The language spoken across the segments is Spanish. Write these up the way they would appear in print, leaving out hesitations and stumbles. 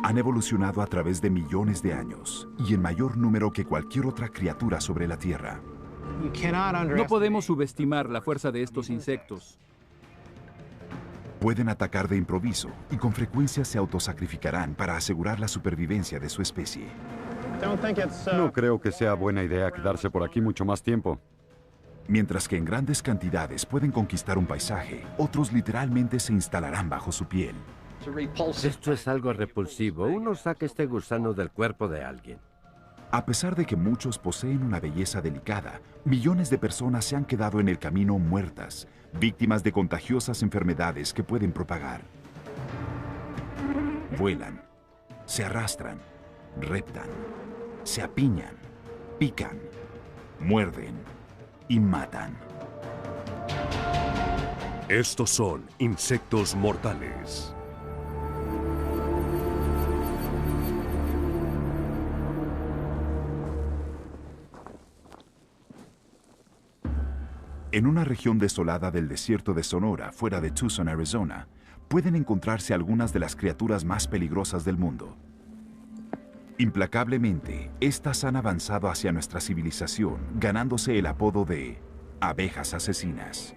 Han evolucionado a través de millones de años y en mayor número que cualquier otra criatura sobre la Tierra. No podemos subestimar la fuerza de estos insectos. Pueden atacar de improviso y con frecuencia se autosacrificarán para asegurar la supervivencia de su especie. No creo que sea buena idea quedarse por aquí mucho más tiempo. Mientras que en grandes cantidades pueden conquistar un paisaje, otros literalmente se instalarán bajo su piel. Esto es algo repulsivo. Uno saca este gusano del cuerpo de alguien. A pesar de que muchos poseen una belleza delicada, millones de personas se han quedado en el camino muertas, víctimas de contagiosas enfermedades que pueden propagar. Vuelan, se arrastran, reptan, se apiñan, pican, muerden y matan. Estos son insectos mortales. En una región desolada del desierto de Sonora, fuera de Tucson, Arizona, pueden encontrarse algunas de las criaturas más peligrosas del mundo. Implacablemente, estas han avanzado hacia nuestra civilización, ganándose el apodo de abejas asesinas.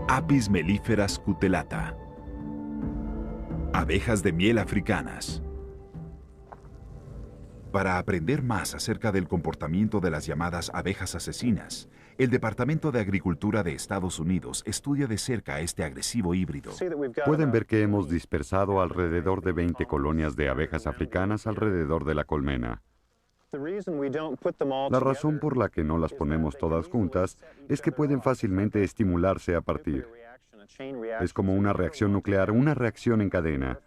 Apis mellifera scutellata. Abejas de miel africanas. Para aprender más acerca del comportamiento de las llamadas abejas asesinas, el Departamento de Agricultura de Estados Unidos estudia de cerca a este agresivo híbrido. Pueden ver que hemos dispersado alrededor de 20 colonias de abejas africanas alrededor de la colmena. La razón por la que no las ponemos todas juntas es que pueden fácilmente estimularse a partir. Es como una reacción nuclear, una reacción en cadena.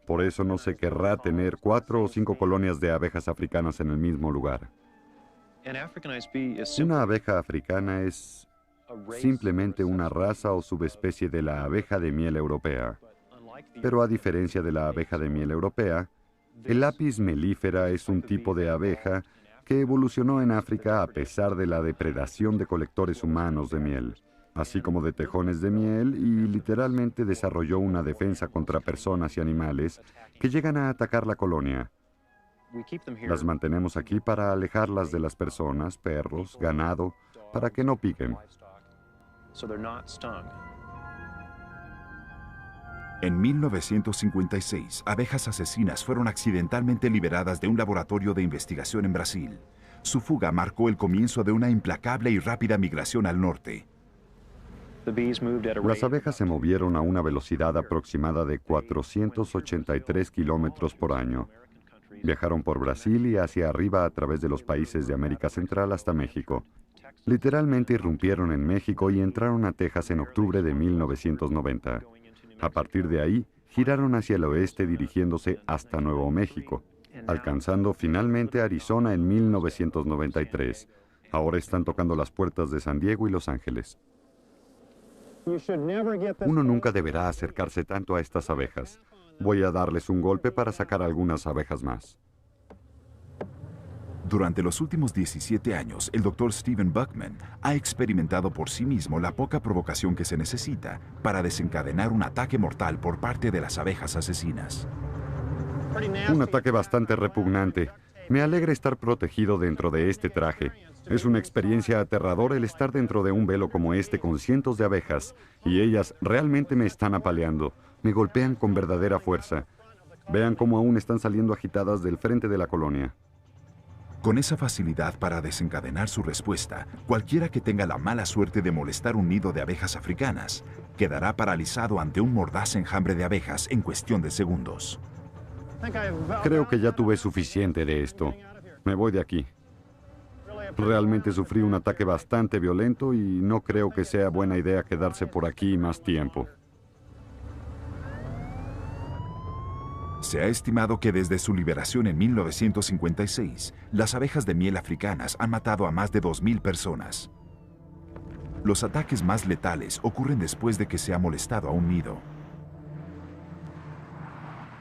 Por eso no se querrá tener 4 o 5 colonias de abejas africanas en el mismo lugar. Una abeja africana es simplemente una raza o subespecie de la abeja de miel europea. Pero a diferencia de la abeja de miel europea, el Apis mellifera es un tipo de abeja que evolucionó en África a pesar de la depredación de colectores humanos de miel, así como de tejones de miel, y literalmente desarrolló una defensa contra personas y animales que llegan a atacar la colonia. Las mantenemos aquí para alejarlas de las personas, perros, ganado, para que no piquen. En 1956, abejas asesinas fueron accidentalmente liberadas de un laboratorio de investigación en Brasil. Su fuga marcó el comienzo de una implacable y rápida migración al norte. Las abejas se movieron a una velocidad aproximada de 483 kilómetros por año. Viajaron por Brasil y hacia arriba a través de los países de América Central hasta México. Literalmente irrumpieron en México y entraron a Texas en octubre de 1990. A partir de ahí, giraron hacia el oeste dirigiéndose hasta Nuevo México, alcanzando finalmente Arizona en 1993. Ahora están tocando las puertas de San Diego y Los Ángeles. Uno nunca deberá acercarse tanto a estas abejas. Voy a darles un golpe para sacar algunas abejas más. Durante los últimos 17 años, el Dr. Stephen Buckman ha experimentado por sí mismo la poca provocación que se necesita para desencadenar un ataque mortal por parte de las abejas asesinas. Un ataque bastante repugnante. Me alegra estar protegido dentro de este traje. Es una experiencia aterradora el estar dentro de un velo como este con cientos de abejas, y ellas realmente me están apaleando. Me golpean con verdadera fuerza. Vean cómo aún están saliendo agitadas del frente de la colonia. Con esa facilidad para desencadenar su respuesta, cualquiera que tenga la mala suerte de molestar un nido de abejas africanas quedará paralizado ante un mordaz enjambre de abejas en cuestión de segundos. Creo que ya tuve suficiente de esto. Me voy de aquí. Realmente sufrí un ataque bastante violento y no creo que sea buena idea quedarse por aquí más tiempo. Se ha estimado que desde su liberación en 1956, las abejas de miel africanas han matado a más de 2,000 personas. Los ataques más letales ocurren después de que se ha molestado a un nido.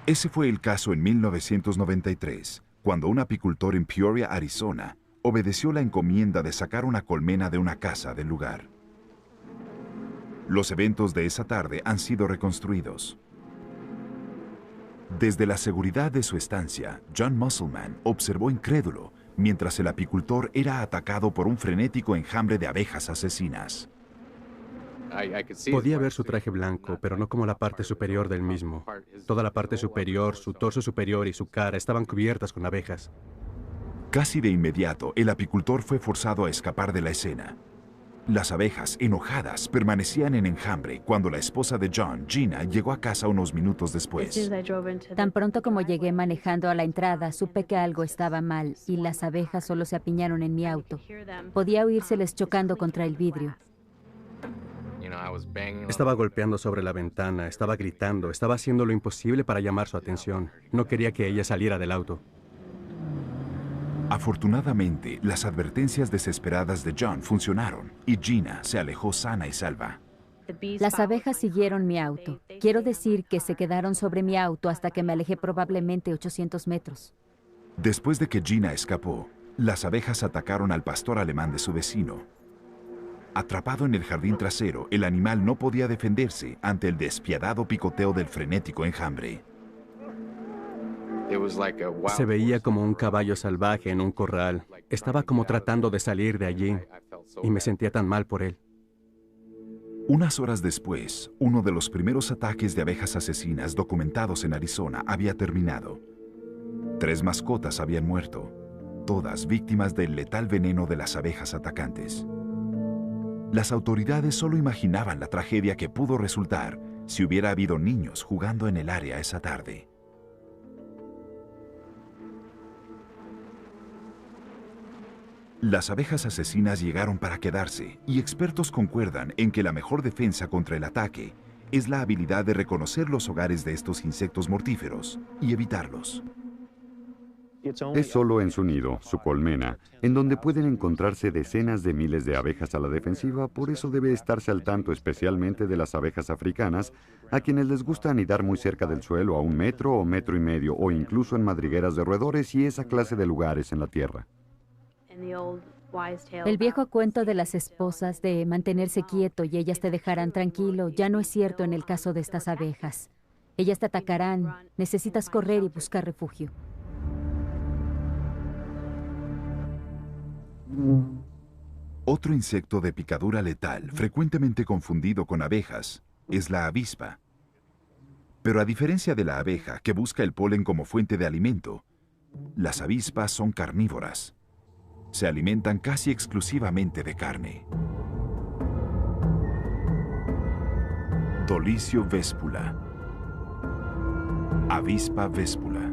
Ese fue el caso en 1993, cuando un apicultor en Peoria, Arizona, obedeció la encomienda de sacar una colmena de una casa del lugar. Los eventos de esa tarde han sido reconstruidos. Desde la seguridad de su estancia, John Musselman observó incrédulo mientras el apicultor era atacado por un frenético enjambre de abejas asesinas. Podía ver su traje blanco, pero no como la parte superior del mismo. Toda la parte superior, su torso superior y su cara estaban cubiertas con abejas. Casi de inmediato, el apicultor fue forzado a escapar de la escena. Las abejas, enojadas, permanecían en enjambre cuando la esposa de John, Gina, llegó a casa unos minutos después. Tan pronto como llegué manejando a la entrada, supe que algo estaba mal y las abejas solo se apiñaron en mi auto. Podía oírseles chocando contra el vidrio. Estaba golpeando sobre la ventana, estaba gritando, estaba haciendo lo imposible para llamar su atención. No quería que ella saliera del auto. Afortunadamente, las advertencias desesperadas de John funcionaron y Gina se alejó sana y salva. Las abejas siguieron mi auto. Quiero decir que se quedaron sobre mi auto hasta que me alejé probablemente 800 metros. Después de que Gina escapó, las abejas atacaron al pastor alemán de su vecino. Atrapado en el jardín trasero, el animal no podía defenderse ante el despiadado picoteo del frenético enjambre. Se veía como un caballo salvaje en un corral. Estaba como tratando de salir de allí y me sentía tan mal por él. Unas horas después, uno de los primeros ataques de abejas asesinas documentados en Arizona había terminado. 3 mascotas habían muerto, todas víctimas del letal veneno de las abejas atacantes. Las autoridades solo imaginaban la tragedia que pudo resultar si hubiera habido niños jugando en el área esa tarde. Las abejas asesinas llegaron para quedarse y expertos concuerdan en que la mejor defensa contra el ataque es la habilidad de reconocer los hogares de estos insectos mortíferos y evitarlos. Es solo en su nido, su colmena, en donde pueden encontrarse decenas de miles de abejas a la defensiva, por eso debe estarse al tanto especialmente de las abejas africanas, a quienes les gusta anidar muy cerca del suelo a 1 metro o 1,5 metros, o incluso en madrigueras de roedores y esa clase de lugares en la tierra. El viejo cuento de las esposas de mantenerse quieto y ellas te dejarán tranquilo ya no es cierto en el caso de estas abejas. Ellas te atacarán, necesitas correr y buscar refugio. Otro insecto de picadura letal, frecuentemente confundido con abejas, es la avispa. Pero a diferencia de la abeja, que busca el polen como fuente de alimento, las avispas son carnívoras. Se alimentan casi exclusivamente de carne. Dolicio vespula. Avispa vespula.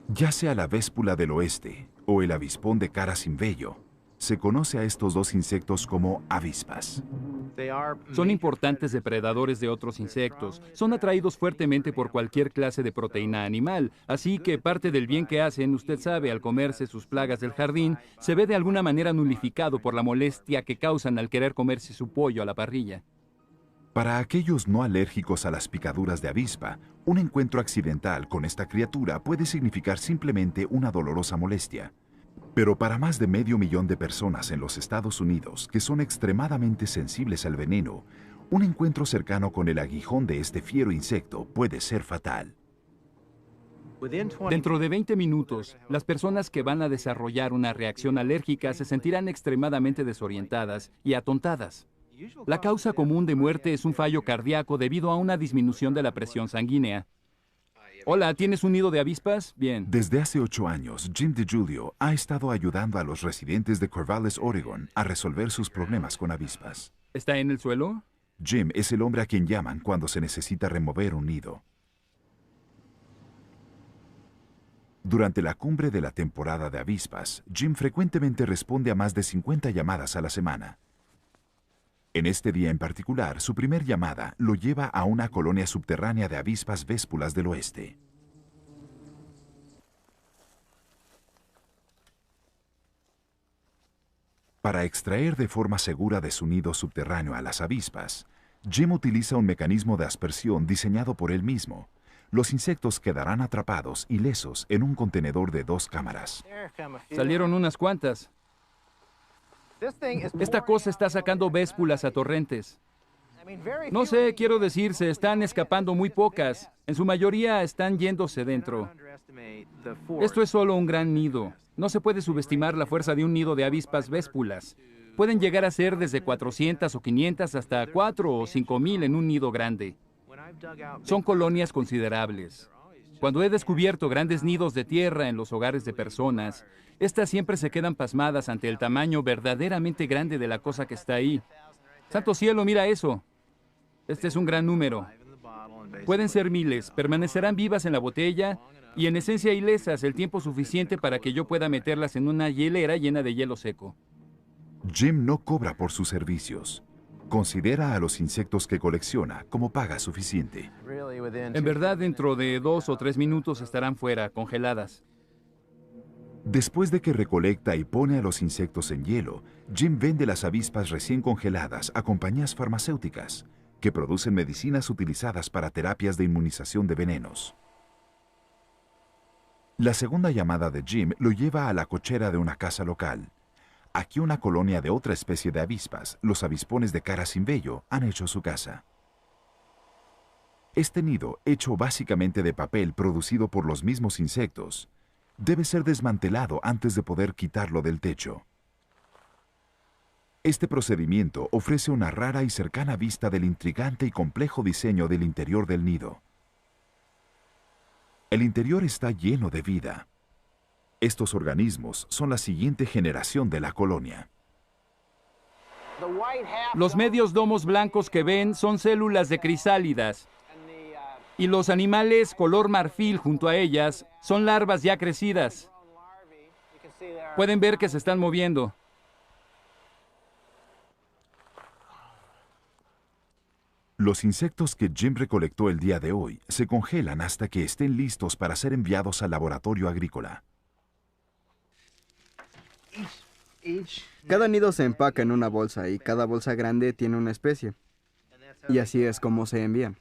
Ya sea la véspula del oeste o el avispón de cara sin vello, se conoce a estos 2 insectos como avispas. Son importantes depredadores de otros insectos. Son atraídos fuertemente por cualquier clase de proteína animal. Así que parte del bien que hacen, usted sabe, al comerse sus plagas del jardín, se ve de alguna manera nulificado por la molestia que causan al querer comerse su pollo a la parrilla. Para aquellos no alérgicos a las picaduras de avispa, un encuentro accidental con esta criatura puede significar simplemente una dolorosa molestia. Pero para más de 500,000 de personas en los Estados Unidos que son extremadamente sensibles al veneno, un encuentro cercano con el aguijón de este fiero insecto puede ser fatal. Dentro de 20 minutos, las personas que van a desarrollar una reacción alérgica se sentirán extremadamente desorientadas y atontadas. La causa común de muerte es un fallo cardíaco debido a una disminución de la presión sanguínea. Hola, ¿tienes un nido de avispas? Bien. Desde hace 8 años, Jim DiGiulio ha estado ayudando a los residentes de Corvallis, Oregon, a resolver sus problemas con avispas. ¿Está en el suelo? Jim es el hombre a quien llaman cuando se necesita remover un nido. Durante la cumbre de la temporada de avispas, Jim frecuentemente responde a más de 50 llamadas a la semana. En este día en particular, su primer llamada lo lleva a una colonia subterránea de avispas véspulas del oeste. Para extraer de forma segura de su nido subterráneo a las avispas, Jim utiliza un mecanismo de aspersión diseñado por él mismo. Los insectos quedarán atrapados ilesos en un contenedor de 2 cámaras. Salieron unas cuantas. Esta cosa está sacando véspulas a torrentes. No sé, quiero decir, se están escapando muy pocas. En su mayoría están yéndose dentro. Esto es solo un gran nido. No se puede subestimar la fuerza de un nido de avispas véspulas. Pueden llegar a ser desde 400 o 500 hasta 4 o 5,000 en un nido grande. Son colonias considerables. Cuando he descubierto grandes nidos de tierra en los hogares de personas, estas siempre se quedan pasmadas ante el tamaño verdaderamente grande de la cosa que está ahí. ¡Santo cielo, mira eso! Este es un gran número. Pueden ser miles, permanecerán vivas en la botella y en esencia ilesas el tiempo suficiente para que yo pueda meterlas en una hielera llena de hielo seco. Jim no cobra por sus servicios. Considera a los insectos que colecciona como paga suficiente. En verdad, dentro de 2 o 3 minutos estarán fuera, congeladas. Después de que recolecta y pone a los insectos en hielo, Jim vende las avispas recién congeladas a compañías farmacéuticas que producen medicinas utilizadas para terapias de inmunización de venenos. La segunda llamada de Jim lo lleva a la cochera de una casa local. Aquí una colonia de otra especie de avispas, los avispones de cara sin vello, han hecho su casa. Este nido, hecho básicamente de papel producido por los mismos insectos, debe ser desmantelado antes de poder quitarlo del techo. Este procedimiento ofrece una rara y cercana vista del intrigante y complejo diseño del interior del nido. El interior está lleno de vida. Estos organismos son la siguiente generación de la colonia. Los medios domos blancos que ven son células de crisálidas. Y los animales color marfil junto a ellas son larvas ya crecidas. Pueden ver que se están moviendo. Los insectos que Jim recolectó el día de hoy se congelan hasta que estén listos para ser enviados al laboratorio agrícola. Cada nido se empaca en una bolsa y cada bolsa grande tiene una especie. Y así es como se envían.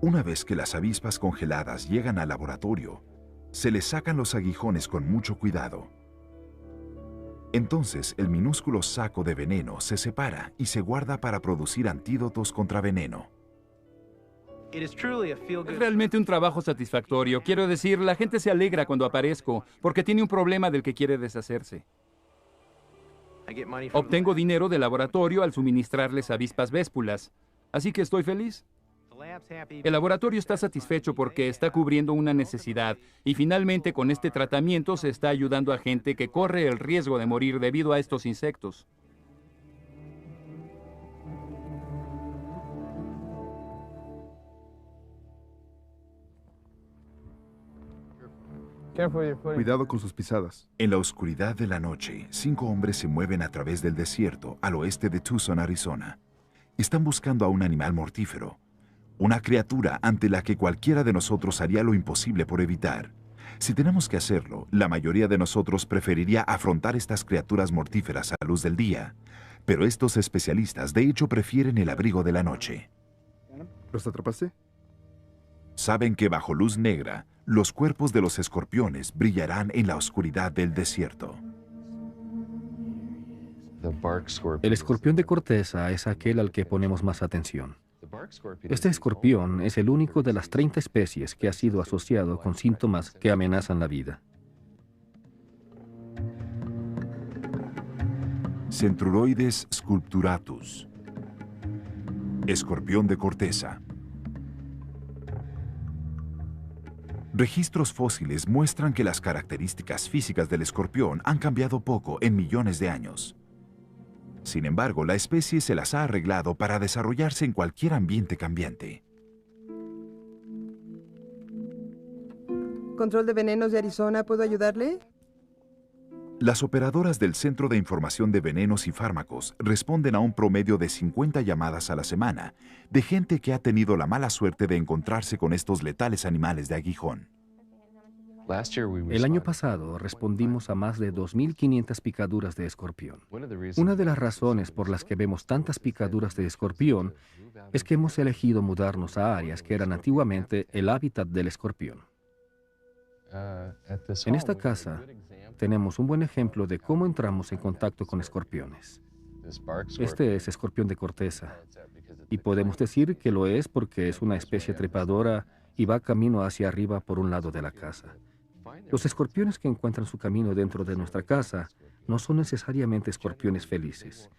Una vez que las avispas congeladas llegan al laboratorio, se les sacan los aguijones con mucho cuidado. Entonces, el minúsculo saco de veneno se separa y se guarda para producir antídotos contra veneno. Es realmente un trabajo satisfactorio. Quiero decir, la gente se alegra cuando aparezco porque tiene un problema del que quiere deshacerse. Obtengo dinero del laboratorio al suministrarles avispas véspulas, así que estoy feliz. El laboratorio está satisfecho porque está cubriendo una necesidad y finalmente con este tratamiento se está ayudando a gente que corre el riesgo de morir debido a estos insectos. Cuidado con sus pisadas. En la oscuridad de la noche, 5 hombres se mueven a través del desierto al oeste de Tucson, Arizona. Están buscando a un animal mortífero. Una criatura ante la que cualquiera de nosotros haría lo imposible por evitar. Si tenemos que hacerlo, la mayoría de nosotros preferiría afrontar estas criaturas mortíferas a la luz del día. Pero estos especialistas de hecho prefieren el abrigo de la noche. ¿Los atrapaste? Saben que bajo luz negra, los cuerpos de los escorpiones brillarán en la oscuridad del desierto. El escorpión de corteza es aquel al que ponemos más atención. Este escorpión es el único de las 30 especies que ha sido asociado con síntomas que amenazan la vida. Centruroides sculpturatus. Escorpión de corteza. Registros fósiles muestran que las características físicas del escorpión han cambiado poco en millones de años. Sin embargo, la especie se las ha arreglado para desarrollarse en cualquier ambiente cambiante. ¿Control de venenos de Arizona? ¿Puedo ayudarle? Las operadoras del Centro de Información de Venenos y Fármacos responden a un promedio de 50 llamadas a la semana de gente que ha tenido la mala suerte de encontrarse con estos letales animales de aguijón. El año pasado respondimos a más de 2.500 picaduras de escorpión. Una de las razones por las que vemos tantas picaduras de escorpión es que hemos elegido mudarnos a áreas que eran antiguamente el hábitat del escorpión. En esta casa tenemos un buen ejemplo de cómo entramos en contacto con escorpiones. Este es escorpión de corteza, y podemos decir que lo es porque es una especie trepadora y va camino hacia arriba por un lado de la casa. Los escorpiones que encuentran su camino dentro de nuestra casa no son necesariamente escorpiones felices.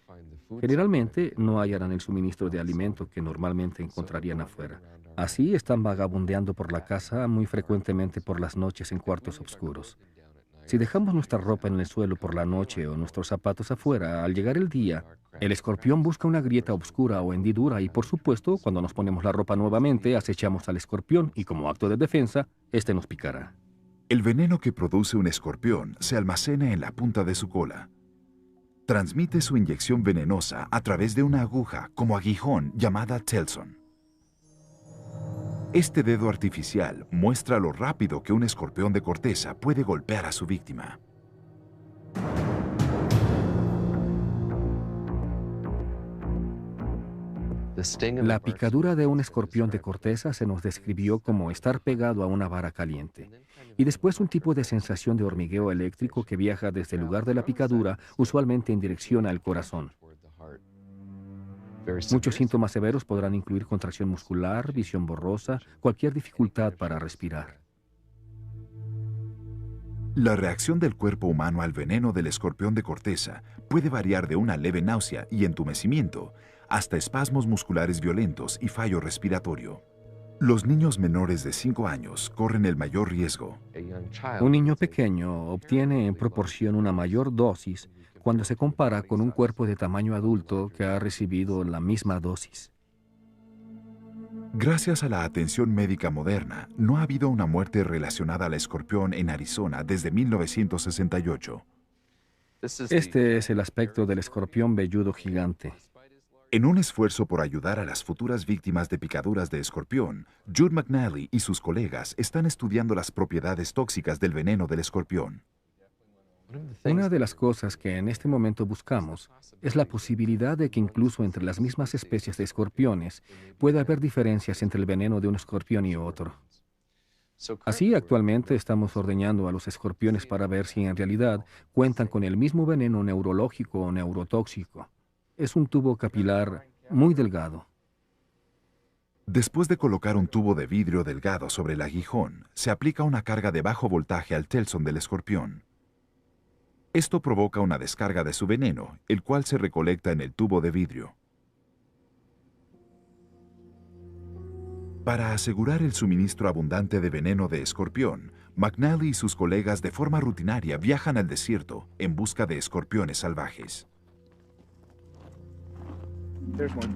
Generalmente no hallarán el suministro de alimento que normalmente encontrarían afuera. Así están vagabundeando por la casa muy frecuentemente por las noches en cuartos oscuros. Si dejamos nuestra ropa en el suelo por la noche o nuestros zapatos afuera, al llegar el día, el escorpión busca una grieta oscura o hendidura y, por supuesto, cuando nos ponemos la ropa nuevamente, acechamos al escorpión y, como acto de defensa, este nos picará. El veneno que produce un escorpión se almacena en la punta de su cola. Transmite su inyección venenosa a través de una aguja como aguijón llamada Telson. Este dedo artificial muestra lo rápido que un escorpión de corteza puede golpear a su víctima. La picadura de un escorpión de corteza se nos describió como estar pegado a una vara caliente, y después un tipo de sensación de hormigueo eléctrico que viaja desde el lugar de la picadura, usualmente en dirección al corazón. Muchos síntomas severos podrán incluir contracción muscular, visión borrosa, cualquier dificultad para respirar. La reacción del cuerpo humano al veneno del escorpión de corteza puede variar de una leve náusea y entumecimiento hasta espasmos musculares violentos y fallo respiratorio. Los niños menores de 5 años corren el mayor riesgo. Un niño pequeño obtiene en proporción una mayor dosis cuando se compara con un cuerpo de tamaño adulto que ha recibido la misma dosis. Gracias a la atención médica moderna, no ha habido una muerte relacionada al escorpión en Arizona desde 1968. Este es el aspecto del escorpión velludo gigante. En un esfuerzo por ayudar a las futuras víctimas de picaduras de escorpión, Jude McNally y sus colegas están estudiando las propiedades tóxicas del veneno del escorpión. Una de las cosas que en este momento buscamos es la posibilidad de que incluso entre las mismas especies de escorpiones pueda haber diferencias entre el veneno de un escorpión y otro. Así, actualmente estamos ordeñando a los escorpiones para ver si en realidad cuentan con el mismo veneno neurológico o neurotóxico. Es un tubo capilar muy delgado. Después de colocar un tubo de vidrio delgado sobre el aguijón, se aplica una carga de bajo voltaje al telson del escorpión. Esto provoca una descarga de su veneno, el cual se recolecta en el tubo de vidrio. Para asegurar el suministro abundante de veneno de escorpión, McNally y sus colegas de forma rutinaria viajan al desierto en busca de escorpiones salvajes.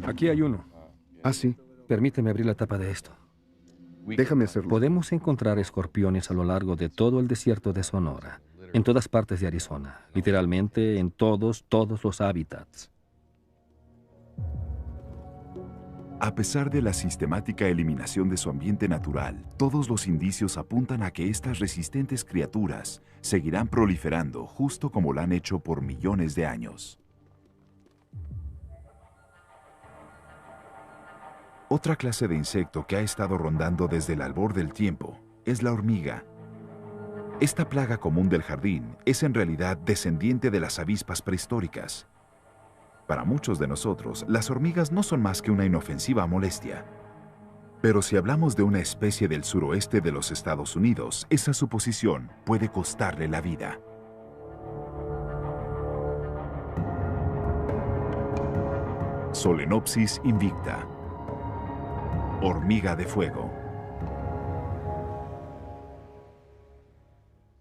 Aquí hay uno. Ah, sí. Permíteme abrir la tapa de esto. Déjame hacerlo. Podemos encontrar escorpiones a lo largo de todo el desierto de Sonora, en todas partes de Arizona, literalmente en todos los hábitats. A pesar de la sistemática eliminación de su ambiente natural, todos los indicios apuntan a que estas resistentes criaturas seguirán proliferando justo como lo han hecho por millones de años. Otra clase de insecto que ha estado rondando desde el albor del tiempo es la hormiga. Esta plaga común del jardín es en realidad descendiente de las avispas prehistóricas. Para muchos de nosotros, las hormigas no son más que una inofensiva molestia. Pero si hablamos de una especie del suroeste de los Estados Unidos, esa suposición puede costarle la vida. Solenopsis invicta. Hormiga de fuego.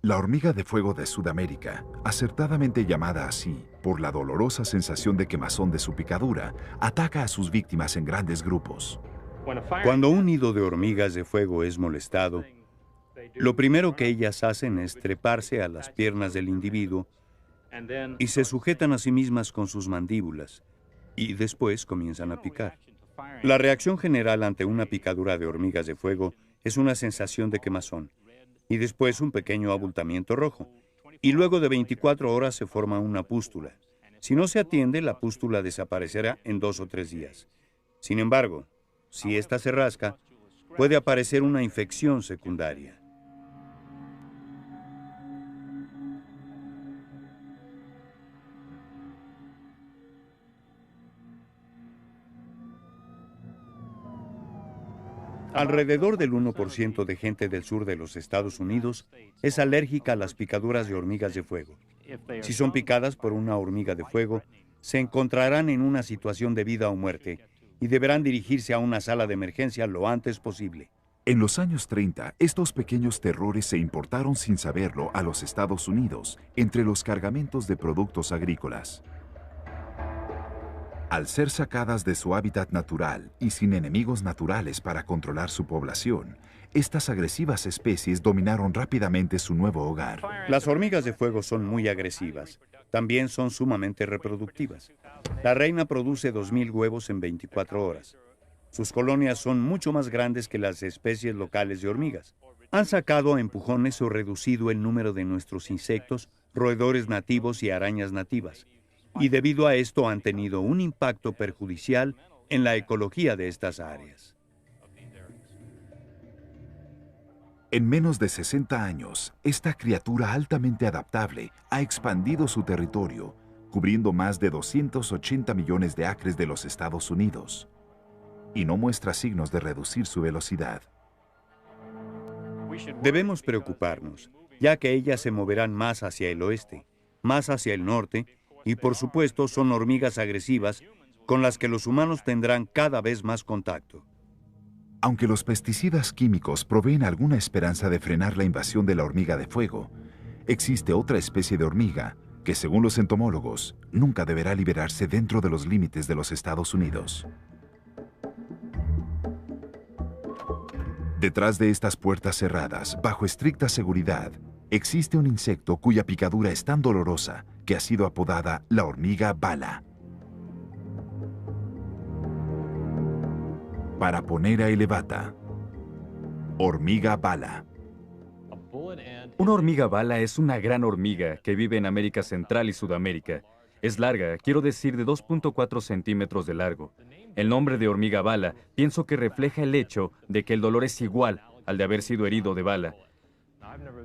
La hormiga de fuego de Sudamérica, acertadamente llamada así por la dolorosa sensación de quemazón de su picadura, ataca a sus víctimas en grandes grupos. Cuando un nido de hormigas de fuego es molestado, lo primero que ellas hacen es treparse a las piernas del individuo y se sujetan a sí mismas con sus mandíbulas, y después comienzan a picar. La reacción general ante una picadura de hormigas de fuego es una sensación de quemazón, y después un pequeño abultamiento rojo, y luego de 24 horas se forma una pústula. Si no se atiende, la pústula desaparecerá en 2 o 3 días. Sin embargo, si ésta se rasca, puede aparecer una infección secundaria. Alrededor del 1% de gente del sur de los Estados Unidos es alérgica a las picaduras de hormigas de fuego. Si son picadas por una hormiga de fuego, se encontrarán en una situación de vida o muerte y deberán dirigirse a una sala de emergencia lo antes posible. En los años 30, estos pequeños terrores se importaron sin saberlo a los Estados Unidos entre los cargamentos de productos agrícolas. Al ser sacadas de su hábitat natural y sin enemigos naturales para controlar su población, estas agresivas especies dominaron rápidamente su nuevo hogar. Las hormigas de fuego son muy agresivas. También son sumamente reproductivas. La reina produce 2.000 huevos en 24 horas. Sus colonias son mucho más grandes que las especies locales de hormigas. Han sacado a empujones o reducido el número de nuestros insectos, roedores nativos y arañas nativas. Y debido a esto han tenido un impacto perjudicial en la ecología de estas áreas. En menos de 60 años, esta criatura altamente adaptable ha expandido su territorio, cubriendo más de 280 millones de acres de los Estados Unidos, y no muestra signos de reducir su velocidad. Debemos preocuparnos, ya que ellas se moverán más hacia el oeste, más hacia el norte, y por supuesto son hormigas agresivas con las que los humanos tendrán cada vez más contacto. Aunque los pesticidas químicos proveen alguna esperanza de frenar la invasión de la hormiga de fuego, existe otra especie de hormiga que, según los entomólogos, nunca deberá liberarse dentro de los límites de los Estados Unidos. Detrás de estas puertas cerradas, bajo estricta seguridad, existe un insecto cuya picadura es tan dolorosa que ha sido apodada la hormiga bala. Paraponera elevata. Hormiga bala. Una hormiga bala es una gran hormiga que vive en América Central y Sudamérica. Es larga, quiero decir de 2.4 centímetros de largo. El nombre de hormiga bala pienso que refleja el hecho de que el dolor es igual al de haber sido herido de bala.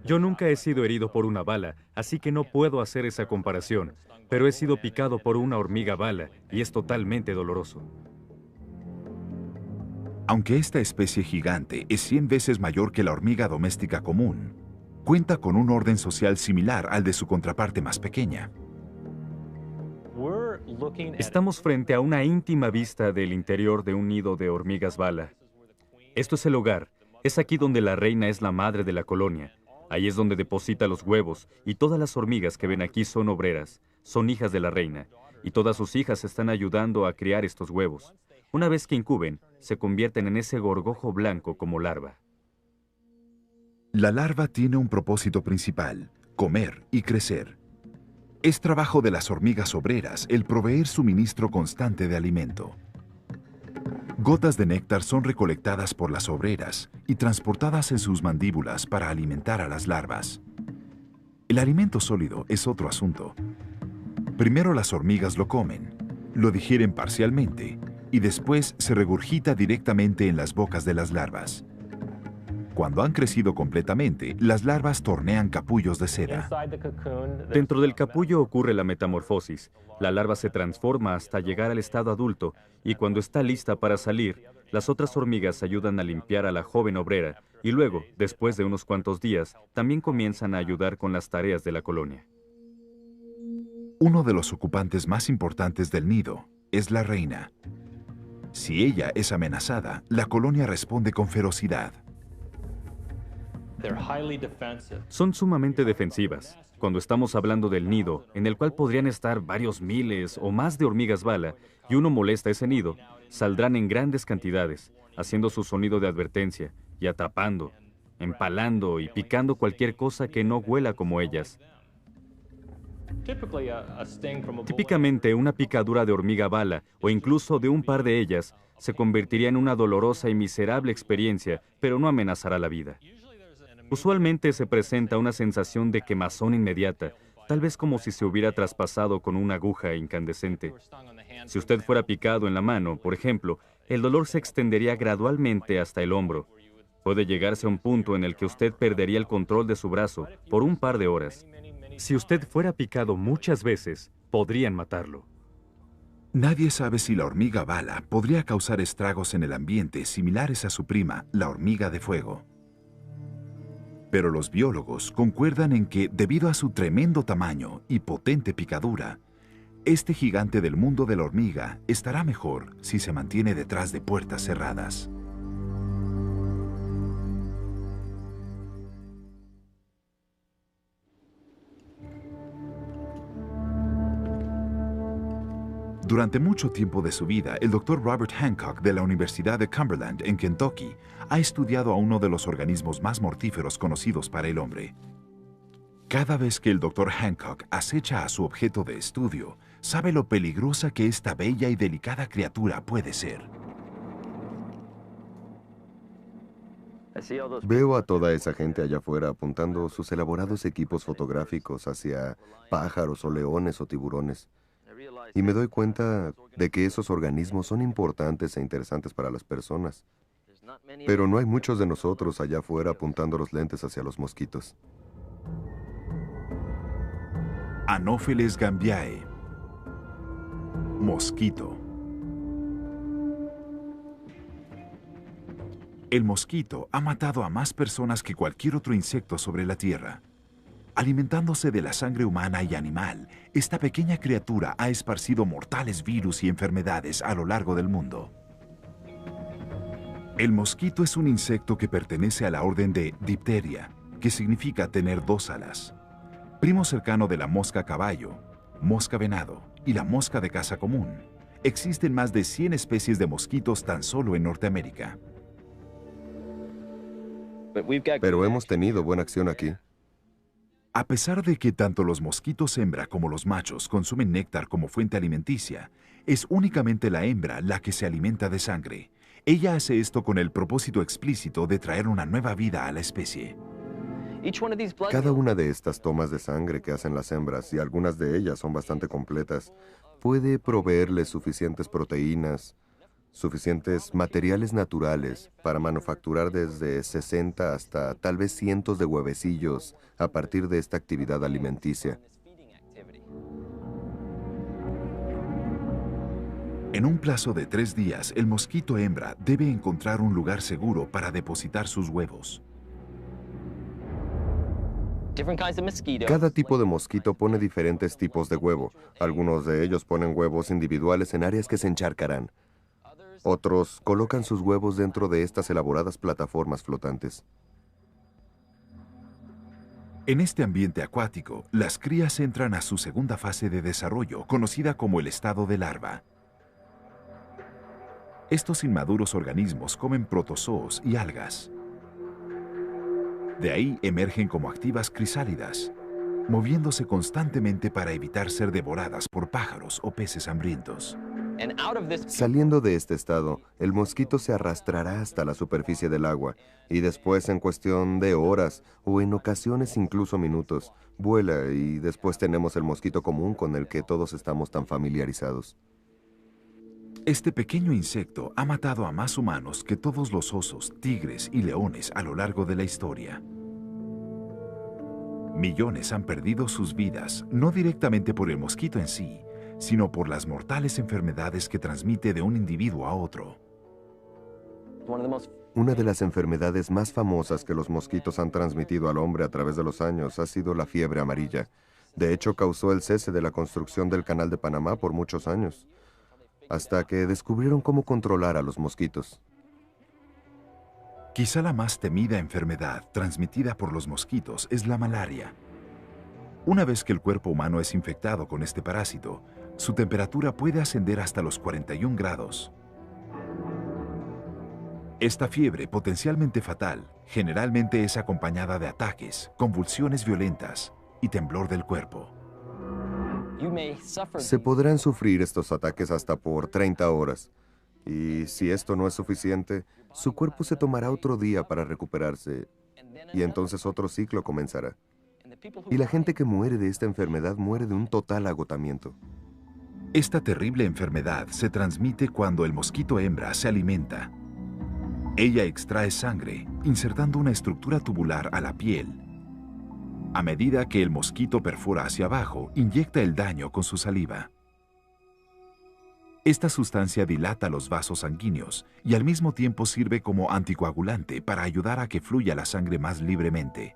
Yo nunca he sido herido por una bala, así que no puedo hacer esa comparación, pero he sido picado por una hormiga bala y es totalmente doloroso. Aunque esta especie gigante es 100 veces mayor que la hormiga doméstica común, cuenta con un orden social similar al de su contraparte más pequeña. Estamos frente a una íntima vista del interior de un nido de hormigas bala. Esto es el hogar. Es aquí donde la reina es la madre de la colonia. Ahí es donde deposita los huevos, y todas las hormigas que ven aquí son obreras, son hijas de la reina, y todas sus hijas están ayudando a criar estos huevos. Una vez que incuben, se convierten en ese gorgojo blanco como larva. La larva tiene un propósito principal: comer y crecer. Es trabajo de las hormigas obreras el proveer suministro constante de alimento. Gotas de néctar son recolectadas por las obreras y transportadas en sus mandíbulas para alimentar a las larvas. El alimento sólido es otro asunto. Primero las hormigas lo comen, lo digieren parcialmente y después se regurgita directamente en las bocas de las larvas. Cuando han crecido completamente, las larvas tornean capullos de seda. Dentro del capullo ocurre la metamorfosis. La larva se transforma hasta llegar al estado adulto y cuando está lista para salir, las otras hormigas ayudan a limpiar a la joven obrera y luego, después de unos cuantos días, también comienzan a ayudar con las tareas de la colonia. Uno de los ocupantes más importantes del nido es la reina. Si ella es amenazada, la colonia responde con ferocidad. Son sumamente defensivas. Cuando estamos hablando del nido, en el cual podrían estar varios miles o más de hormigas bala, y uno molesta ese nido, saldrán en grandes cantidades, haciendo su sonido de advertencia, y atrapando, empalando y picando cualquier cosa que no huela como ellas. Típicamente, una picadura de hormiga bala, o incluso de un par de ellas, se convertiría en una dolorosa y miserable experiencia, pero no amenazará la vida. Usualmente se presenta una sensación de quemazón inmediata, tal vez como si se hubiera traspasado con una aguja incandescente. Si usted fuera picado en la mano, por ejemplo, el dolor se extendería gradualmente hasta el hombro. Puede llegarse a un punto en el que usted perdería el control de su brazo por un par de horas. Si usted fuera picado muchas veces, podrían matarlo. Nadie sabe si la hormiga bala podría causar estragos en el ambiente similares a su prima, la hormiga de fuego. Pero los biólogos concuerdan en que, debido a su tremendo tamaño y potente picadura, este gigante del mundo de la hormiga estará mejor si se mantiene detrás de puertas cerradas. Durante mucho tiempo de su vida, el Dr. Robert Hancock de la Universidad de Cumberland, en Kentucky, ha estudiado a uno de los organismos más mortíferos conocidos para el hombre. Cada vez que el Dr. Hancock acecha a su objeto de estudio, sabe lo peligrosa que esta bella y delicada criatura puede ser. Veo a toda esa gente allá afuera apuntando sus elaborados equipos fotográficos hacia pájaros o leones o tiburones. Y me doy cuenta de que esos organismos son importantes e interesantes para las personas. Pero no hay muchos de nosotros allá afuera apuntando los lentes hacia los mosquitos. Anopheles gambiae. Mosquito. El mosquito ha matado a más personas que cualquier otro insecto sobre la Tierra. Alimentándose de la sangre humana y animal, esta pequeña criatura ha esparcido mortales virus y enfermedades a lo largo del mundo. El mosquito es un insecto que pertenece a la orden de Dipteria, que significa tener dos alas. Primo cercano de la mosca caballo, mosca venado y la mosca de caza común. Existen más de 100 especies de mosquitos tan solo en Norteamérica. Pero hemos tenido buena acción aquí. A pesar de que tanto los mosquitos hembra como los machos consumen néctar como fuente alimenticia, es únicamente la hembra la que se alimenta de sangre. Ella hace esto con el propósito explícito de traer una nueva vida a la especie. Cada una de estas tomas de sangre que hacen las hembras, y algunas de ellas son bastante completas, puede proveerles suficientes proteínas, suficientes materiales naturales para manufacturar desde 60 hasta tal vez cientos de huevecillos a partir de esta actividad alimenticia. En un plazo de 3 días, el mosquito hembra debe encontrar un lugar seguro para depositar sus huevos. Cada tipo de mosquito pone diferentes tipos de huevo. Algunos de ellos ponen huevos individuales en áreas que se encharcarán. Otros colocan sus huevos dentro de estas elaboradas plataformas flotantes. En este ambiente acuático, las crías entran a su segunda fase de desarrollo, conocida como el estado de larva. Estos inmaduros organismos comen protozoos y algas. De ahí emergen como activas crisálidas, moviéndose constantemente para evitar ser devoradas por pájaros o peces hambrientos. Saliendo de este estado, el mosquito se arrastrará hasta la superficie del agua y después, en cuestión de horas o en ocasiones incluso minutos, vuela y después tenemos el mosquito común con el que todos estamos tan familiarizados. Este pequeño insecto ha matado a más humanos que todos los osos, tigres y leones a lo largo de la historia. Millones han perdido sus vidas, no directamente por el mosquito en sí, sino por las mortales enfermedades que transmite de un individuo a otro. Una de las enfermedades más famosas que los mosquitos han transmitido al hombre a través de los años ha sido la fiebre amarilla. De hecho, causó el cese de la construcción del Canal de Panamá por muchos años, hasta que descubrieron cómo controlar a los mosquitos. Quizá la más temida enfermedad transmitida por los mosquitos es la malaria. Una vez que el cuerpo humano es infectado con este parásito, su temperatura puede ascender hasta los 41 grados. Esta fiebre, potencialmente fatal, generalmente es acompañada de ataques, convulsiones violentas y temblor del cuerpo. Se podrán sufrir estos ataques hasta por 30 horas. Y si esto no es suficiente, su cuerpo se tomará otro día para recuperarse. Y entonces otro ciclo comenzará. Y la gente que muere de esta enfermedad muere de un total agotamiento. Esta terrible enfermedad se transmite cuando el mosquito hembra se alimenta. Ella extrae sangre, insertando una estructura tubular a la piel. A medida que el mosquito perfora hacia abajo, inyecta el daño con su saliva. Esta sustancia dilata los vasos sanguíneos y al mismo tiempo sirve como anticoagulante para ayudar a que fluya la sangre más libremente.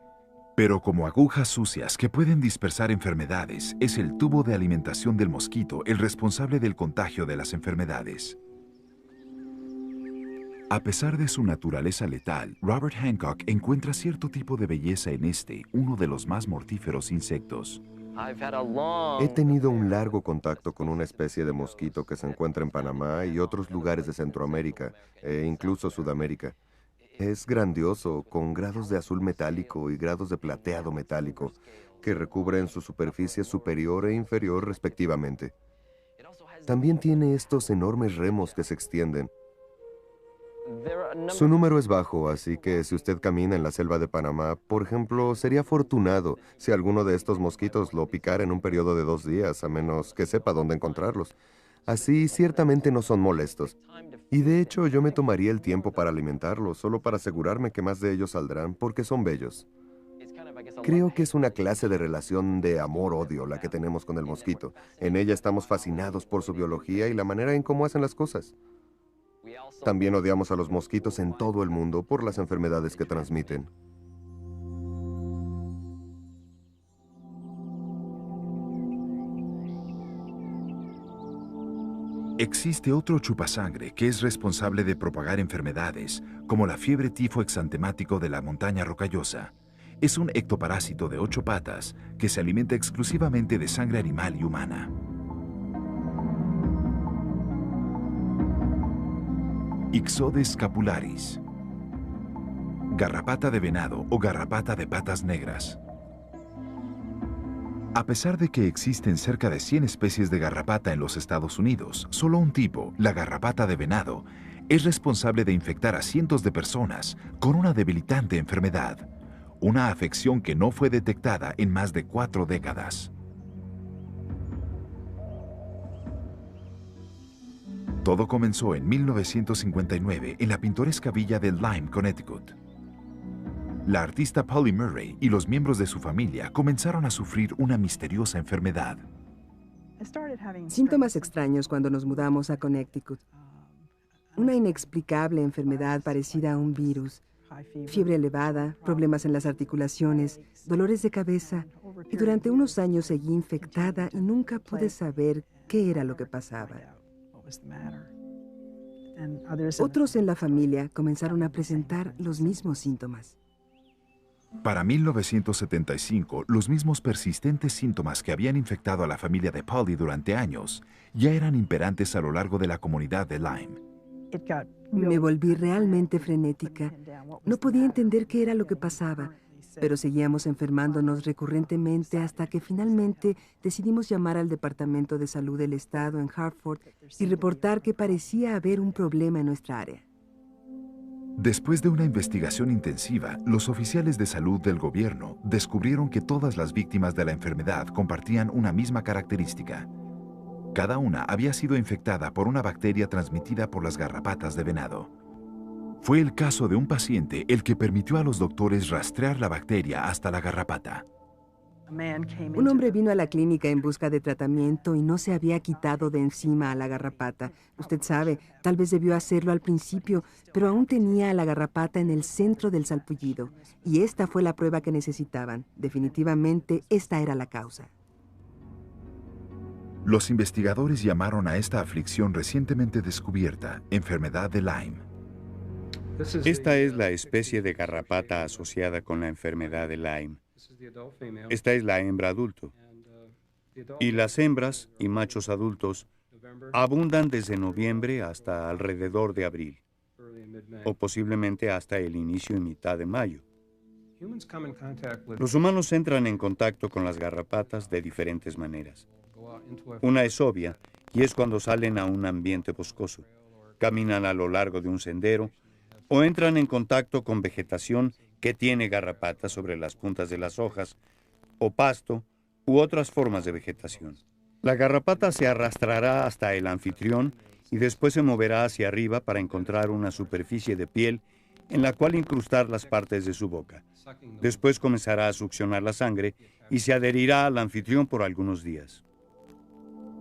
Pero como agujas sucias que pueden dispersar enfermedades, es el tubo de alimentación del mosquito el responsable del contagio de las enfermedades. A pesar de su naturaleza letal, Robert Hancock encuentra cierto tipo de belleza en uno de los más mortíferos insectos. He tenido un largo contacto con una especie de mosquito que se encuentra en Panamá y otros lugares de Centroamérica e incluso Sudamérica. Es grandioso, con grados de azul metálico y grados de plateado metálico, que recubren su superficie superior e inferior respectivamente. También tiene estos enormes remos que se extienden. Su número es bajo, así que si usted camina en la selva de Panamá, por ejemplo, sería afortunado si alguno de estos mosquitos lo picara en un periodo de 2 días, a menos que sepa dónde encontrarlos. Así, ciertamente no son molestos. Y de hecho, yo me tomaría el tiempo para alimentarlos, solo para asegurarme que más de ellos saldrán, porque son bellos. Creo que es una clase de relación de amor-odio la que tenemos con el mosquito. En ella estamos fascinados por su biología y la manera en cómo hacen las cosas. También odiamos a los mosquitos en todo el mundo por las enfermedades que transmiten. Existe otro chupasangre que es responsable de propagar enfermedades, como la fiebre tifo exantemático de la montaña rocallosa. Es un ectoparásito de 8 patas que se alimenta exclusivamente de sangre animal y humana. Ixodes scapularis, garrapata de venado o garrapata de patas negras. A pesar de que existen cerca de 100 especies de garrapata en los Estados Unidos, solo un tipo, la garrapata de venado, es responsable de infectar a cientos de personas con una debilitante enfermedad, una afección que no fue detectada en más de 4 décadas. Todo comenzó en 1959 en la pintoresca villa de Lyme, Connecticut. La artista Polly Murray y los miembros de su familia comenzaron a sufrir una misteriosa enfermedad. Síntomas extraños cuando nos mudamos a Connecticut. Una inexplicable enfermedad parecida a un virus. Fiebre elevada, problemas en las articulaciones, dolores de cabeza. Y durante unos años seguí infectada y nunca pude saber qué era lo que pasaba. Otros en la familia comenzaron a presentar los mismos síntomas. Para 1975, los mismos persistentes síntomas que habían infectado a la familia de Polly durante años ya eran imperantes a lo largo de la comunidad de Lyme. Me volví realmente frenética. No podía entender qué era lo que pasaba, pero seguíamos enfermándonos recurrentemente hasta que finalmente decidimos llamar al Departamento de Salud del Estado en Hartford y reportar que parecía haber un problema en nuestra área. Después de una investigación intensiva, los oficiales de salud del gobierno descubrieron que todas las víctimas de la enfermedad compartían una misma característica. Cada una había sido infectada por una bacteria transmitida por las garrapatas de venado. Fue el caso de un paciente el que permitió a los doctores rastrear la bacteria hasta la garrapata. Un hombre vino a la clínica en busca de tratamiento y no se había quitado de encima a la garrapata. Usted sabe, tal vez debió hacerlo al principio, pero aún tenía a la garrapata en el centro del salpullido. Y esta fue la prueba que necesitaban. Definitivamente, esta era la causa. Los investigadores llamaron a esta aflicción recientemente descubierta enfermedad de Lyme. Esta es la especie de garrapata asociada con la enfermedad de Lyme. Esta es la hembra adulto. Y las hembras y machos adultos abundan desde noviembre hasta alrededor de abril, o posiblemente hasta el inicio y mitad de mayo. Los humanos entran en contacto con las garrapatas de diferentes maneras. Una es obvia, y es cuando salen a un ambiente boscoso, caminan a lo largo de un sendero, o entran en contacto con vegetación que tiene garrapatas sobre las puntas de las hojas, o pasto, u otras formas de vegetación. La garrapata se arrastrará hasta el anfitrión y después se moverá hacia arriba para encontrar una superficie de piel en la cual incrustar las partes de su boca. Después comenzará a succionar la sangre y se adherirá al anfitrión por algunos días.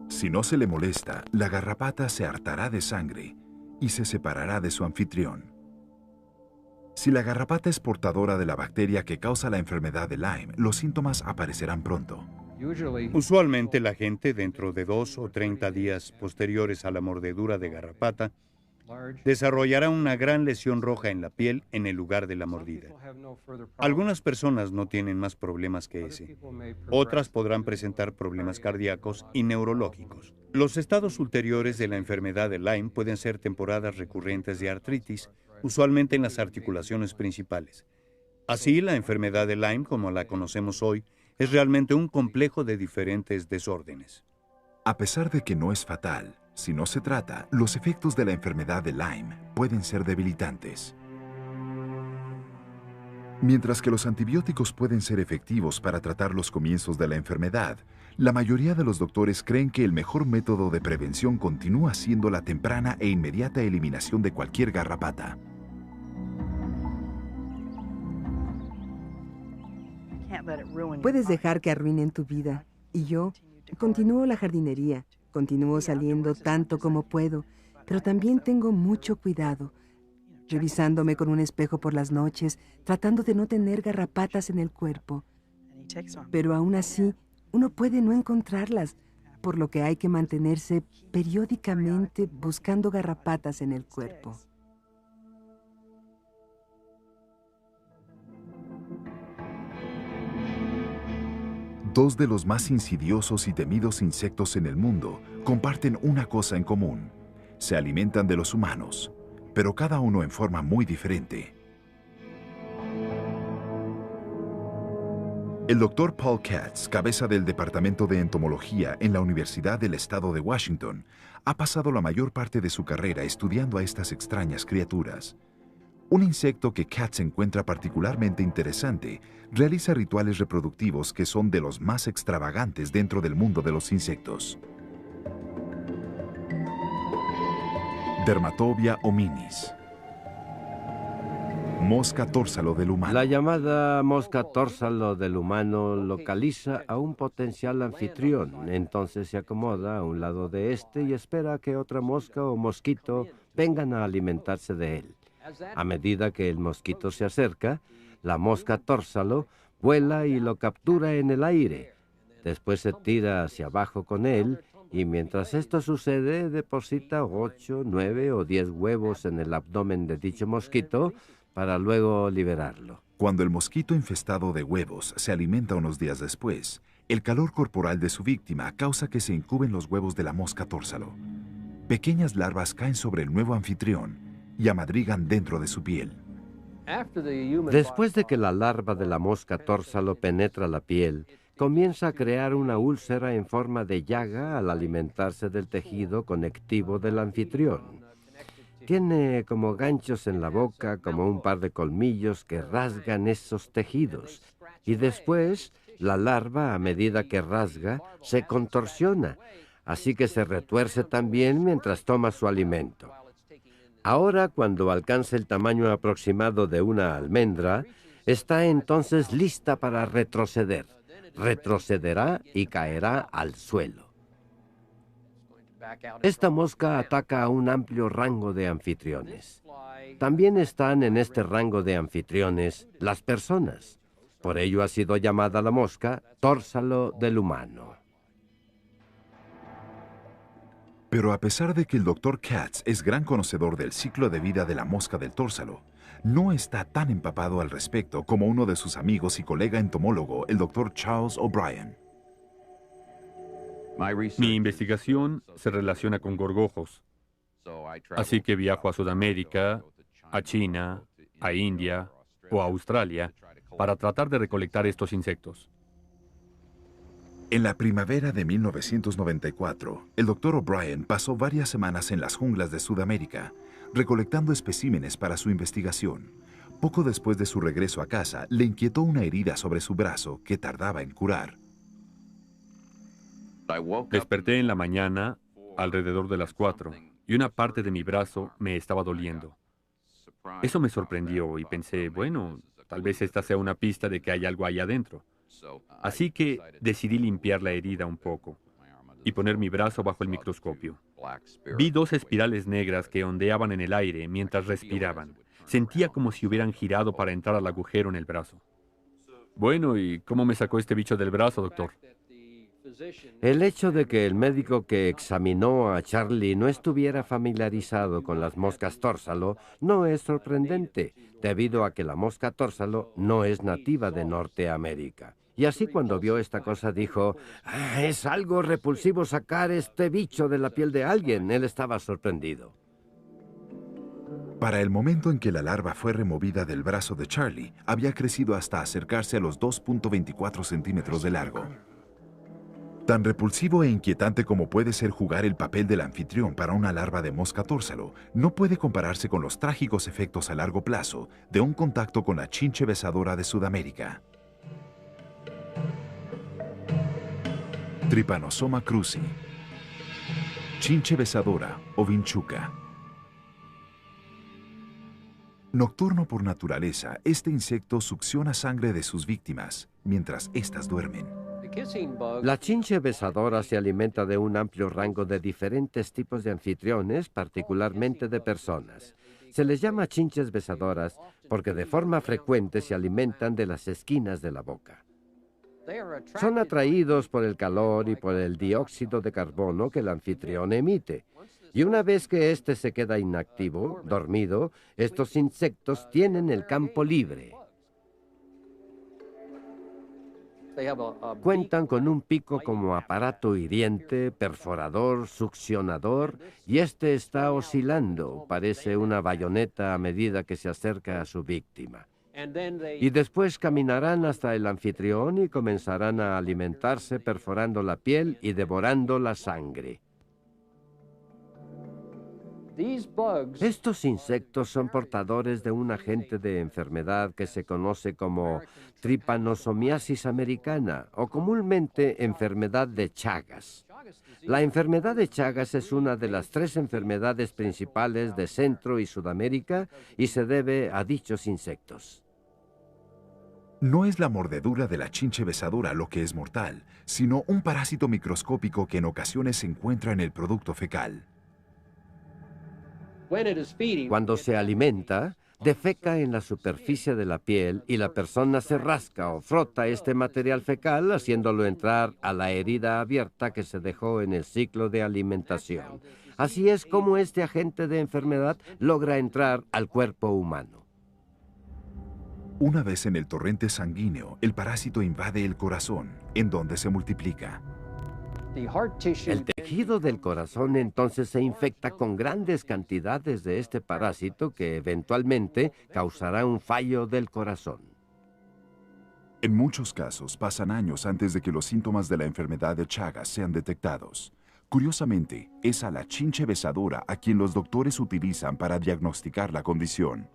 Si no se le molesta, la garrapata se hartará de sangre y se separará de su anfitrión. Si la garrapata es portadora de la bacteria que causa la enfermedad de Lyme, los síntomas aparecerán pronto. Usualmente la gente, dentro de 2 o 30 días posteriores a la mordedura de garrapata, desarrollará una gran lesión roja en la piel en el lugar de la mordida. Algunas personas no tienen más problemas que ese. Otras podrán presentar problemas cardíacos y neurológicos. Los estados ulteriores de la enfermedad de Lyme pueden ser temporadas recurrentes de artritis, usualmente en las articulaciones principales. Así, la enfermedad de Lyme, como la conocemos hoy, es realmente un complejo de diferentes desórdenes. A pesar de que no es fatal, si no se trata, los efectos de la enfermedad de Lyme pueden ser debilitantes. Mientras que los antibióticos pueden ser efectivos para tratar los comienzos de la enfermedad, la mayoría de los doctores creen que el mejor método de prevención continúa siendo la temprana e inmediata eliminación de cualquier garrapata. Puedes dejar que arruinen tu vida. Y yo continúo la jardinería, continúo saliendo tanto como puedo, pero también tengo mucho cuidado, revisándome con un espejo por las noches, tratando de no tener garrapatas en el cuerpo. Pero aún así, uno puede no encontrarlas, por lo que hay que mantenerse periódicamente buscando garrapatas en el cuerpo. Dos de los más insidiosos y temidos insectos en el mundo comparten una cosa en común. Se alimentan de los humanos, pero cada uno en forma muy diferente. El Dr. Paul Katz, cabeza del Departamento de Entomología en la Universidad del Estado de Washington, ha pasado la mayor parte de su carrera estudiando a estas extrañas criaturas. Un insecto que Katz encuentra particularmente interesante realiza rituales reproductivos que son de los más extravagantes dentro del mundo de los insectos. Dermatobia hominis. Mosca tórsalo del humano. La llamada mosca tórsalo del humano localiza a un potencial anfitrión, entonces se acomoda a un lado de este y espera que otra mosca o mosquito vengan a alimentarse de él. A medida que el mosquito se acerca, la mosca tórsalo vuela y lo captura en el aire. Después se tira hacia abajo con él y mientras esto sucede deposita 8, 9 o 10 huevos en el abdomen de dicho mosquito para luego liberarlo. Cuando el mosquito infestado de huevos se alimenta unos días después, el calor corporal de su víctima causa que se incuben los huevos de la mosca tórsalo. Pequeñas larvas caen sobre el nuevo anfitrión y amadrigan dentro de su piel. Después de que la larva de la mosca tórsalo penetra la piel, comienza a crear una úlcera en forma de llaga al alimentarse del tejido conectivo del anfitrión. Tiene como ganchos en la boca, como un par de colmillos que rasgan esos tejidos. Y después, la larva, a medida que rasga, se contorsiona, así que se retuerce también mientras toma su alimento. Ahora, cuando alcanza el tamaño aproximado de una almendra, está entonces lista para retroceder. Retrocederá y caerá al suelo. Esta mosca ataca a un amplio rango de anfitriones. También están en este rango de anfitriones las personas. Por ello ha sido llamada la mosca tórsalo del humano. Pero a pesar de que el Dr. Katz es gran conocedor del ciclo de vida de la mosca del tórsalo, no está tan empapado al respecto como uno de sus amigos y colega entomólogo, el Dr. Charles O'Brien. Mi investigación se relaciona con gorgojos, así que viajo a Sudamérica, a China, a India o a Australia para tratar de recolectar estos insectos. En la primavera de 1994, el Dr. O'Brien pasó varias semanas en las junglas de Sudamérica, recolectando especímenes para su investigación. Poco después de su regreso a casa, le inquietó una herida sobre su brazo que tardaba en curar. Desperté en la mañana, alrededor de las 4, y una parte de mi brazo me estaba doliendo. Eso me sorprendió y pensé, bueno, tal vez esta sea una pista de que hay algo ahí adentro. Así que decidí limpiar la herida un poco. y poner mi brazo bajo el microscopio. Vi 2 espirales negras que ondeaban en el aire mientras respiraban. Sentía como si hubieran girado para entrar al agujero en el brazo. Bueno, ¿y cómo me sacó este bicho del brazo, doctor? El hecho de que el médico que examinó a Charlie no estuviera familiarizado con las moscas tórsalo no es sorprendente, debido a que la mosca tórsalo no es nativa de Norteamérica. Y así cuando vio esta cosa dijo, es algo repulsivo sacar este bicho de la piel de alguien. Él estaba sorprendido. Para el momento en que la larva fue removida del brazo de Charlie, había crecido hasta acercarse a los 2.24 centímetros de largo. Tan repulsivo e inquietante como puede ser jugar el papel del anfitrión para una larva de mosca tórsalo, no puede compararse con los trágicos efectos a largo plazo de un contacto con la chinche besadora de Sudamérica. Trypanosoma cruzi, chinche besadora o vinchuca. Nocturno por naturaleza, este insecto succiona sangre de sus víctimas mientras éstas duermen. La chinche besadora se alimenta de un amplio rango de diferentes tipos de anfitriones, particularmente de personas. Se les llama chinches besadoras porque de forma frecuente se alimentan de las esquinas de la boca. Son atraídos por el calor y por el dióxido de carbono que el anfitrión emite. Y una vez que éste se queda inactivo, dormido, estos insectos tienen el campo libre. Cuentan con un pico como aparato hiriente, perforador, succionador, y este está oscilando, parece una bayoneta a medida que se acerca a su víctima. Y después caminarán hasta el anfitrión y comenzarán a alimentarse perforando la piel y devorando la sangre. Estos insectos son portadores de un agente de enfermedad que se conoce como tripanosomiasis americana o comúnmente enfermedad de Chagas. La enfermedad de Chagas es una de las 3 enfermedades principales de Centro y Sudamérica y se debe a dichos insectos. No es la mordedura de la chinche besadora lo que es mortal, sino un parásito microscópico que en ocasiones se encuentra en el producto fecal. Cuando se alimenta, defeca en la superficie de la piel y la persona se rasca o frota este material fecal haciéndolo entrar a la herida abierta que se dejó en el ciclo de alimentación. Así es como este agente de enfermedad logra entrar al cuerpo humano. Una vez en el torrente sanguíneo, el parásito invade el corazón, en donde se multiplica. El tejido del corazón entonces se infecta con grandes cantidades de este parásito que eventualmente causará un fallo del corazón. En muchos casos pasan años antes de que los síntomas de la enfermedad de Chagas sean detectados. Curiosamente, es a la chinche besadora a quien los doctores utilizan para diagnosticar la condición.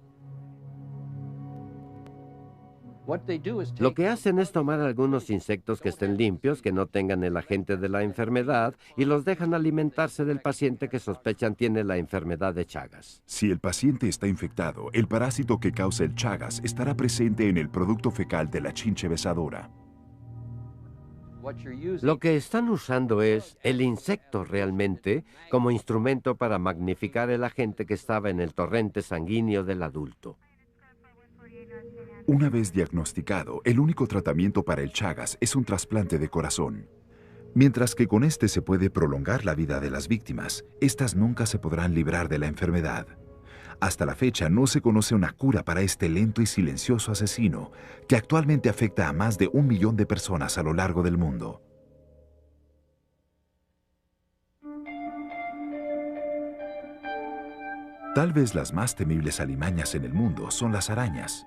Lo que hacen es tomar algunos insectos que estén limpios, que no tengan el agente de la enfermedad, y los dejan alimentarse del paciente que sospechan tiene la enfermedad de Chagas. Si el paciente está infectado, el parásito que causa el Chagas estará presente en el producto fecal de la chinche besadora. Lo que están usando es el insecto realmente como instrumento para magnificar el agente que estaba en el torrente sanguíneo del adulto. Una vez diagnosticado, el único tratamiento para el Chagas es un trasplante de corazón. Mientras que con este se puede prolongar la vida de las víctimas, estas nunca se podrán librar de la enfermedad. Hasta la fecha no se conoce una cura para este lento y silencioso asesino que actualmente afecta a más de 1 millón de personas a lo largo del mundo. Tal vez las más temibles alimañas en el mundo son las arañas.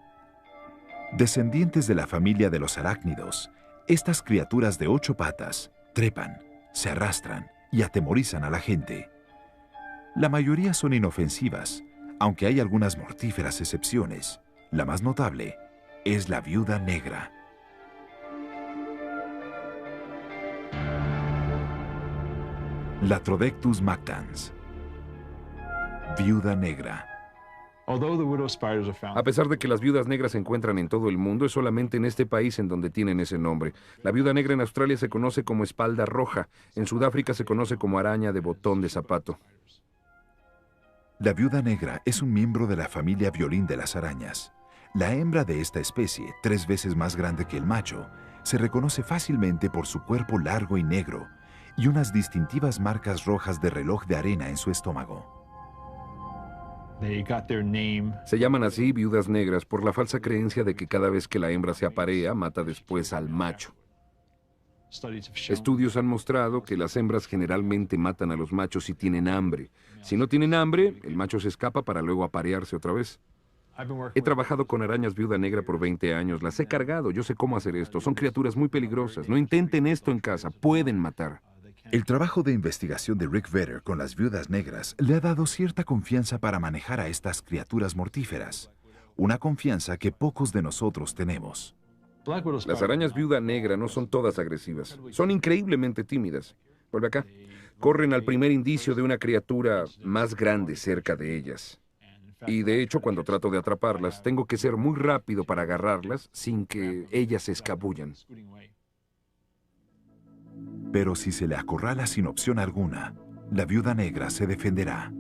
Descendientes de la familia de los arácnidos, estas criaturas de 8 patas trepan, se arrastran y atemorizan a la gente. La mayoría son inofensivas, aunque hay algunas mortíferas excepciones. La más notable es la viuda negra. Latrodectus mactans. Viuda negra. A pesar de que las viudas negras se encuentran en todo el mundo, es solamente en este país en donde tienen ese nombre. La viuda negra en Australia se conoce como espalda roja. En Sudáfrica se conoce como araña de botón de zapato. La viuda negra es un miembro de la familia violín de las arañas. La hembra de esta especie, 3 veces más grande que el macho, se reconoce fácilmente por su cuerpo largo y negro y unas distintivas marcas rojas de reloj de arena en su estómago. Se llaman así viudas negras por la falsa creencia de que cada vez que la hembra se aparea, mata después al macho. Estudios han mostrado que las hembras generalmente matan a los machos si tienen hambre. Si no tienen hambre, el macho se escapa para luego aparearse otra vez. He trabajado con arañas viuda negra por 20 años. Las he cargado. Yo sé cómo hacer esto. Son criaturas muy peligrosas. No intenten esto en casa. Pueden matar. El trabajo de investigación de Rick Vedder con las viudas negras le ha dado cierta confianza para manejar a estas criaturas mortíferas. Una confianza que pocos de nosotros tenemos. Las arañas viuda negra no son todas agresivas. Son increíblemente tímidas. Vuelve acá. Corren al primer indicio de una criatura más grande cerca de ellas. Y de hecho, cuando trato de atraparlas, tengo que ser muy rápido para agarrarlas sin que ellas se escabullan. Pero si se le acorrala sin opción alguna, la viuda negra se defenderá.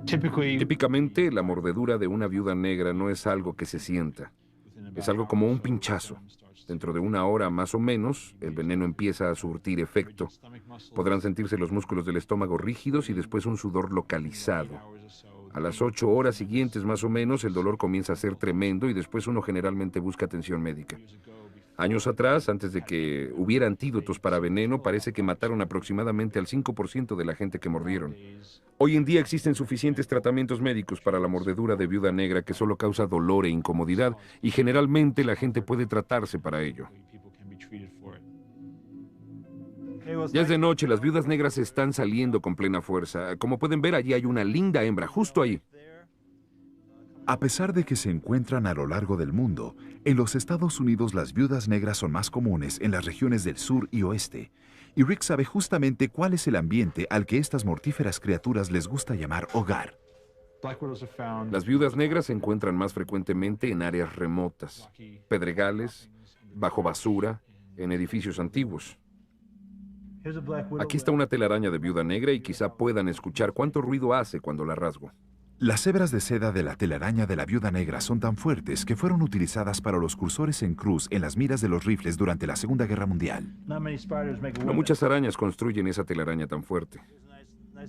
Típicamente, la mordedura de una viuda negra no es algo que se sienta. Es algo como un pinchazo. Dentro de 1 hora más o menos, el veneno empieza a surtir efecto. Podrán sentirse los músculos del estómago rígidos y después un sudor localizado. A las 8 horas siguientes más o menos, el dolor comienza a ser tremendo y después uno generalmente busca atención médica. Años atrás, antes de que hubiera antídotos para veneno, parece que mataron aproximadamente al 5% de la gente que mordieron. Hoy en día existen suficientes tratamientos médicos para la mordedura de viuda negra que solo causa dolor e incomodidad, y generalmente la gente puede tratarse para ello. Ya es de noche, las viudas negras están saliendo con plena fuerza. Como pueden ver, allí hay una linda hembra, justo ahí. A pesar de que se encuentran a lo largo del mundo, en los Estados Unidos las viudas negras son más comunes en las regiones del sur y oeste, y Rick sabe justamente cuál es el ambiente al que estas mortíferas criaturas les gusta llamar hogar. Las viudas negras se encuentran más frecuentemente en áreas remotas, pedregales, bajo basura, en edificios antiguos. Aquí está una telaraña de viuda negra y quizá puedan escuchar cuánto ruido hace cuando la rasgo. Las hebras de seda de la telaraña de la viuda negra son tan fuertes que fueron utilizadas para los cursores en cruz en las miras de los rifles durante la Segunda Guerra Mundial. No muchas arañas construyen esa telaraña tan fuerte.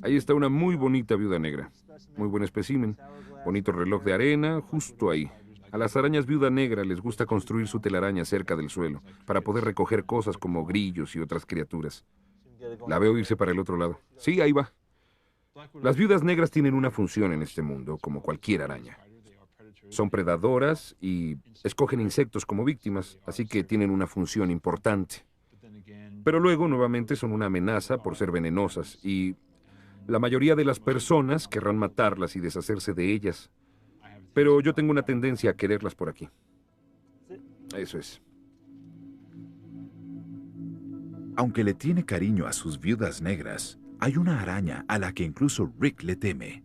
Ahí está una muy bonita viuda negra. Muy buen espécimen. Bonito reloj de arena, justo ahí. A las arañas viuda negra les gusta construir su telaraña cerca del suelo, para poder recoger cosas como grillos y otras criaturas. La veo irse para el otro lado. Sí, ahí va. Las viudas negras tienen una función en este mundo, como cualquier araña. Son predadoras y escogen insectos como víctimas, así que tienen una función importante. Pero luego, nuevamente, son una amenaza por ser venenosas y la mayoría de las personas querrán matarlas y deshacerse de ellas. Pero yo tengo una tendencia a quererlas por aquí. Eso es. Aunque le tiene cariño a sus viudas negras, hay una araña a la que incluso Rick le teme.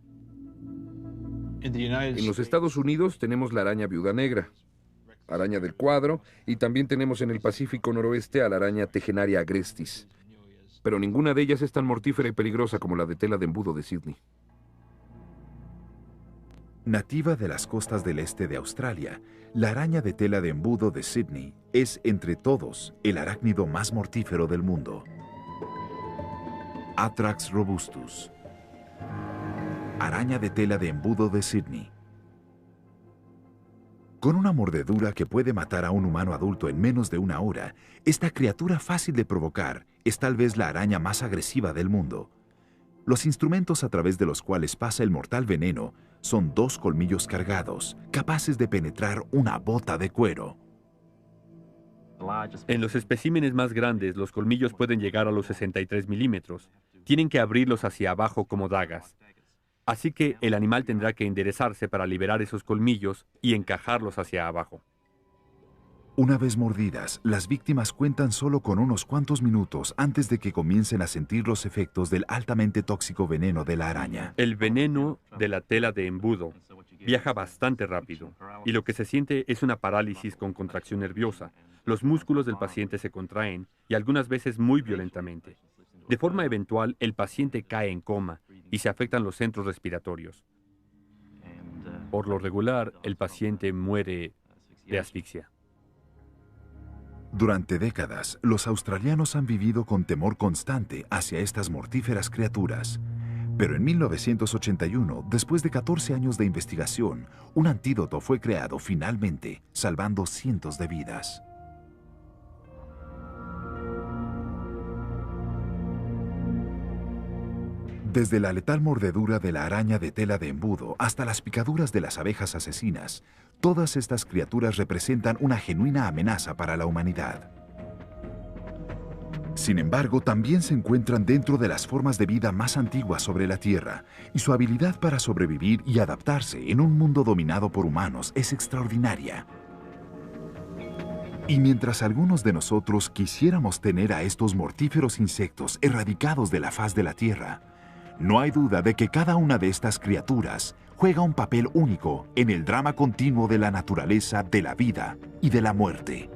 En los Estados Unidos tenemos la araña viuda negra, araña del cuadro, y también tenemos en el Pacífico noroeste a la araña Tegenaria agrestis. Pero ninguna de ellas es tan mortífera y peligrosa como la de tela de embudo de Sydney. Nativa de las costas del este de Australia, la araña de tela de embudo de Sydney es, entre todos, el arácnido más mortífero del mundo. Atrax robustus. Araña de tela de embudo de Sydney. Con una mordedura que puede matar a un humano adulto en menos de 1 hora, esta criatura fácil de provocar es tal vez la araña más agresiva del mundo. Los instrumentos a través de los cuales pasa el mortal veneno son 2 colmillos cargados, capaces de penetrar una bota de cuero. En los especímenes más grandes, los colmillos pueden llegar a los 63 milímetros. Tienen que abrirlos hacia abajo como dagas. Así que el animal tendrá que enderezarse para liberar esos colmillos y encajarlos hacia abajo. Una vez mordidas, las víctimas cuentan solo con unos cuantos minutos antes de que comiencen a sentir los efectos del altamente tóxico veneno de la araña. El veneno de la tela de embudo viaja bastante rápido y lo que se siente es una parálisis con contracción nerviosa. Los músculos del paciente se contraen y algunas veces muy violentamente. De forma eventual, el paciente cae en coma y se afectan los centros respiratorios. Por lo regular, el paciente muere de asfixia. Durante décadas, los australianos han vivido con temor constante hacia estas mortíferas criaturas. Pero en 1981, después de 14 años de investigación, un antídoto fue creado finalmente, salvando cientos de vidas. Desde la letal mordedura de la araña de tela de embudo hasta las picaduras de las abejas asesinas, todas estas criaturas representan una genuina amenaza para la humanidad. Sin embargo, también se encuentran dentro de las formas de vida más antiguas sobre la Tierra, y su habilidad para sobrevivir y adaptarse en un mundo dominado por humanos es extraordinaria. Y mientras algunos de nosotros quisiéramos tener a estos mortíferos insectos erradicados de la faz de la Tierra, no hay duda de que cada una de estas criaturas juega un papel único en el drama continuo de la naturaleza, de la vida y de la muerte.